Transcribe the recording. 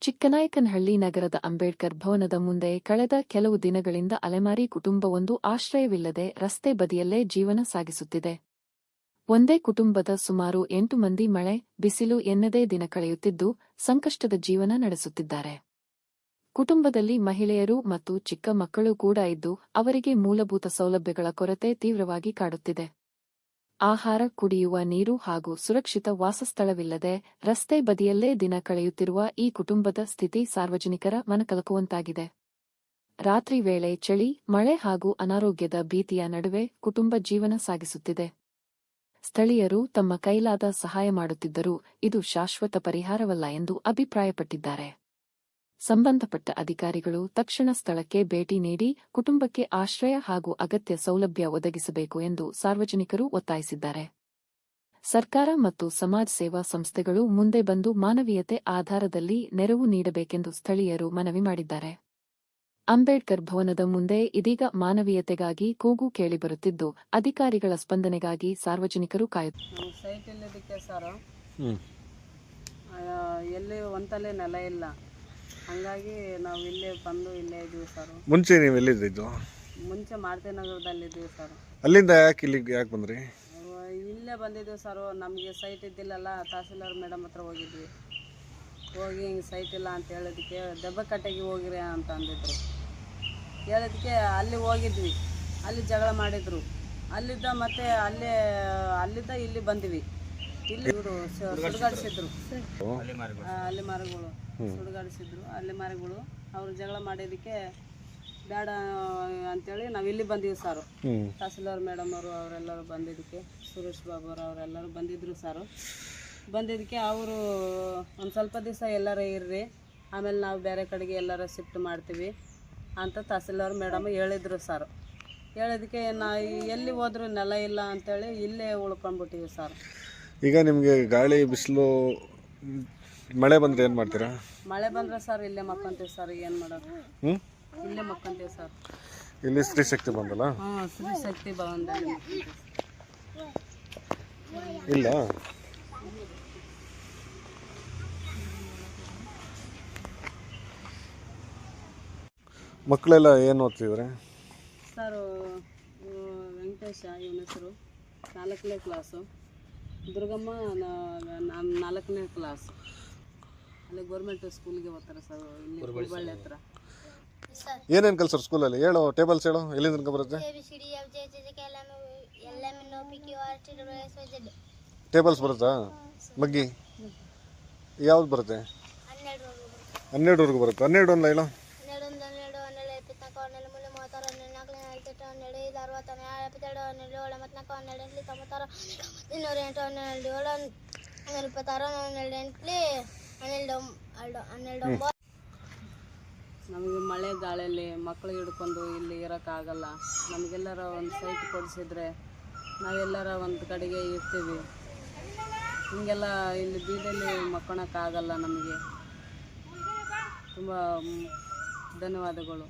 ಚಿಕ್ಕನಾಯಕನಹಳ್ಳಿ ನಗರದ ಅಂಬೇಡ್ಕರ್ ಭವನದ ಮುಂದೆ ಕಳೆದ ಕೆಲವು ದಿನಗಳಿಂದ ಅಲೆಮಾರಿ ಕುಟುಂಬವೊಂದು ಆಶ್ರಯವಿಲ್ಲದೆ ರಸ್ತೆ ಬದಿಯಲ್ಲೇ ಜೀವನ ಸಾಗಿಸುತ್ತಿದೆ. ಒಂದೇ ಕುಟುಂಬದ ಸುಮಾರು 8 ಮಂದಿ ಮಳೆ, ಬಿಸಿಲು ಎನ್ನದೇ ದಿನ ಕಳೆಯುತ್ತಿದ್ದು, ಸಂಕಷ್ಟದ ಜೀವನ ನಡೆಸುತ್ತಿದ್ದಾರೆ. ಕುಟುಂಬದಲ್ಲಿ ಮಹಿಳೆಯರು ಮತ್ತು ಚಿಕ್ಕ ಮಕ್ಕಳು ಕೂಡ ಇದ್ದು, ಅವರಿಗೆ ಮೂಲಭೂತ ಸೌಲಭ್ಯಗಳ ಕೊರತೆ ತೀವ್ರವಾಗಿ ಕಾಡುತ್ತಿದೆ. ಆಹಾರ, ಕುಡಿಯುವ ನೀರು ಹಾಗೂ ಸುರಕ್ಷಿತ ವಾಸಸ್ಥಳವಿಲ್ಲದೆ ರಸ್ತೆ ಬದಿಯಲ್ಲೇ ದಿನ ಕಳೆಯುತ್ತಿರುವ ಈ ಕುಟುಂಬದ ಸ್ಥಿತಿ ಸಾರ್ವಜನಿಕರ ಮನಕಲಕುವಂತಾಗಿದೆ. ರಾತ್ರಿ ವೇಳೆ ಚಳಿ, ಮಳೆ ಹಾಗೂ ಅನಾರೋಗ್ಯದ ಭೀತಿಯ ನಡುವೆ ಕುಟುಂಬ ಜೀವನ ಸಾಗಿಸುತ್ತಿದೆ. ಸ್ಥಳೀಯರು ತಮ್ಮ ಕೈಲಾದ ಸಹಾಯ ಮಾಡುತ್ತಿದ್ದರೂ ಇದು ಶಾಶ್ವತ ಪರಿಹಾರವಲ್ಲ ಎಂದು ಅಭಿಪ್ರಾಯಪಟ್ಟಿದ್ದಾರೆ. ಸಂಬಂಧಪಟ್ಟ ಅಧಿಕಾರಿಗಳು ತಕ್ಷಣ ಸ್ಥಳಕ್ಕೆ ಭೇಟಿ ನೀಡಿ ಕುಟುಂಬಕ್ಕೆ ಆಶ್ರಯ ಹಾಗೂ ಅಗತ್ಯ ಸೌಲಭ್ಯ ಒದಗಿಸಬೇಕು ಎಂದು ಸಾರ್ವಜನಿಕರು ಒತ್ತಾಯಿಸಿದ್ದಾರೆ. ಸರ್ಕಾರ ಮತ್ತು ಸಮಾಜ ಸೇವಾ ಸಂಸ್ಥೆಗಳು ಮುಂದೆ ಬಂದು ಮಾನವೀಯತೆ ಆಧಾರದಲ್ಲಿ ನೆರವು ನೀಡಬೇಕೆಂದು ಸ್ಥಳೀಯರು ಮನವಿ ಮಾಡಿದ್ದಾರೆ. ಅಂಬೇಡ್ಕರ್ ಭವನದ ಮುಂದೆ ಇದೀಗ ಮಾನವೀಯತೆಗಾಗಿ ಕೂಗು ಕೇಳಿಬರುತ್ತಿದ್ದು, ಅಧಿಕಾರಿಗಳ ಸ್ಪಂದನೆಗಾಗಿ ಸಾರ್ವಜನಿಕರು ಕಾಯುತ್ತಿದ್ದಾರೆ. ಎಲ್ಲಿ ಒಂತಲೇ ನೆಲ ಇಲ್ಲ, ಹಂಗಾಗಿ ನಾವು ಇಲ್ಲೇ ಬಂದು ಇಲ್ಲೇ ಇದ್ದೀವಿ ಸರ್. ಮುಂಚೆ ನೀವು ಎಲ್ಲಿದ್ದು? ಮುಂಚೆ ಮಾರುತಿ ನಗರದಲ್ಲಿದ್ದೀವಿ ಸರ್. ಅಲ್ಲಿಂದ ಇಲ್ಲಿಗೆ ಯಾಕೆ ಬಂದ್ರಿ? ಇಲ್ಲೇ ಬಂದಿದ್ದೀವಿ ಸರ್. ನಮಗೆ ಸೈಟ್ ಇದ್ದಿಲ್ಲಲ್ಲ, ತಹಸೀಲ್ದಾರ್ ಮೇಡಮ್ ಹತ್ರ ಹೋಗಿದ್ವಿ. ಹೋಗಿ ಹಿಂಗೆ ಸೈಟ್ ಇಲ್ಲ ಅಂತ ಹೇಳಿದಕ್ಕೆ ದೆಬ್ಬಕಟ್ಟೆಗೆ ಹೋಗಿರಿ ಅಂತ ಅಂದಿದ್ರು. ಹೇಳಿದಕ್ಕೆ ಅಲ್ಲಿ ಹೋಗಿದ್ವಿ, ಅಲ್ಲಿ ಜಗಳ ಮಾಡಿದ್ರು. ಅಲ್ಲಿದ್ದ ಮತ್ತೆ ಅಲ್ಲಿದ್ದ ಇಲ್ಲಿ ಬಂದ್ವಿ. ಇಲ್ಲಿ ಇವರು ಸುಡುಗಾಡಿಸಿದ್ರು, ಅಲ್ಲಿ ಮರಗಳು ಸುಡುಗಾಡಿಸಿದ್ರು. ಅಲ್ಲಿ ಮರಗಳು ಅವರು ಜಗಳ ಮಾಡಿದ್ದಕ್ಕೆ ಬೇಡ ಅಂತೇಳಿ ನಾವು ಇಲ್ಲಿ ಬಂದೀವಿ ಸರ್. ತಹಸೀಲ್ದಾರ್ ಮೇಡಮ್ ಅವರು ಅವರೆಲ್ಲರೂ ಬಂದಿದ್ದಕ್ಕೆ, ಸುರೇಶ್ ಬಾಬು ಅವರೆಲ್ಲರೂ ಬಂದಿದ್ರು ಸರ್. ಬಂದಿದ್ದಕ್ಕೆ ಅವರು ಒಂದು ಸ್ವಲ್ಪ ದಿವಸ ಎಲ್ಲರ ಇರ್ರಿ, ಆಮೇಲೆ ನಾವು ಬೇರೆ ಕಡೆಗೆ ಎಲ್ಲರ ಶಿಫ್ಟ್ ಮಾಡ್ತೀವಿ ಅಂತ ತಹಸೀಲ್ದಾರ್ ಮೇಡಮ್ ಹೇಳಿದ್ರು ಸರ್. ಹೇಳಿದಕ್ಕೆ ಎಲ್ಲಿ ಹೋದ್ರೂ ನೆಲ ಇಲ್ಲ ಅಂತೇಳಿ ಇಲ್ಲೇ ಉಳ್ಕೊಂಡ್ಬಿಟ್ಟಿವಿ ಸರ್. ಈಗ ನಿಮಗೆ ಗಾಳಿ, ಬಿಸಿಲು, ಮಳೆ ಬಂದರೆ ಏನು ಮಾಡ್ತೀರಾ? ಮಳೆ ಬಂದರೆ ಸರ್ ಇಲ್ಲೇ ಮಕ್ಕೊಂತೀವಿ ಸರ್. ಏನು ಮಾಡೋದು, ಇಲ್ಲೇ ಮಕ್ಕೊಂತೀವಿ ಸರ್. ಇಲ್ಲಿ ಸ್ತ್ರೀ ಶಕ್ತಿ ಬಂದಲ್ಲ? ಸ್ತ್ರೀ ಶಕ್ತಿ ಭವನದಲ್ಲಿ ಇಲ್ಲ. ಮಕ್ಕಳೆಲ್ಲ ಏನು ಓದ್ತಿದ್ದಾರೆ ಸರ್? ವೆಂಕಟೇಶ ಇವನ ಹೆಸರು 4ನೇ ಕ್ಲಾಸು, ದುರ್ಗಮ್ಮ 4ನೇ ಕ್ಲಾಸ್. ಅಲ್ಲಿ ಗೌರ್ಮೆಂಟ್ ಸ್ಕೂಲ್ಗೆ ಓದ್ತಾರೆ ಸರ್, ಇಲ್ಲಿ ಹುಬ್ಬಳ್ಳಿ ಹತ್ರ. ಏನೇನು ಕಲ್ಸರ್ ಸ್ಕೂಲಲ್ಲಿ? ಹೇಳು, ಟೇಬಲ್ಸ್ ಹೇಳು, ಎಲ್ಲಿಂದ ತನಕ ಬರುತ್ತೆ? ಟೇಬಲ್ಸ್ ಬರುತ್ತಾ? ಮಗ್ಗಿ ಯಾವ್ದು ಬರುತ್ತೆ? 12ವರೆಗೂ ಬರುತ್ತೆ. 12 ಒಂದು ಹೇಳು. 12 ನಮಗೆ ಮಳೆ ಗಾಳಿಯಲ್ಲಿ ಮಕ್ಕಳು ಹಿಡ್ಕೊಂಡು ಇಲ್ಲಿ ಇರೋಕ್ಕಾಗಲ್ಲ. ನಮಗೆಲ್ಲರ ಒಂದು ಸೈಟ್ ಕೊಡಿಸಿದ್ರೆ ನಾವೆಲ್ಲರ ಒಂದು ಕಡೆಗೆ ಇರ್ತೀವಿ. ಹಿಂಗೆಲ್ಲ ಇಲ್ಲಿ ಬೀದಿಯಲ್ಲಿ ಮಕ್ಕೊಳಕ್ಕಾಗಲ್ಲ. ನಮಗೆ ತುಂಬ ಧನ್ಯವಾದಗಳು.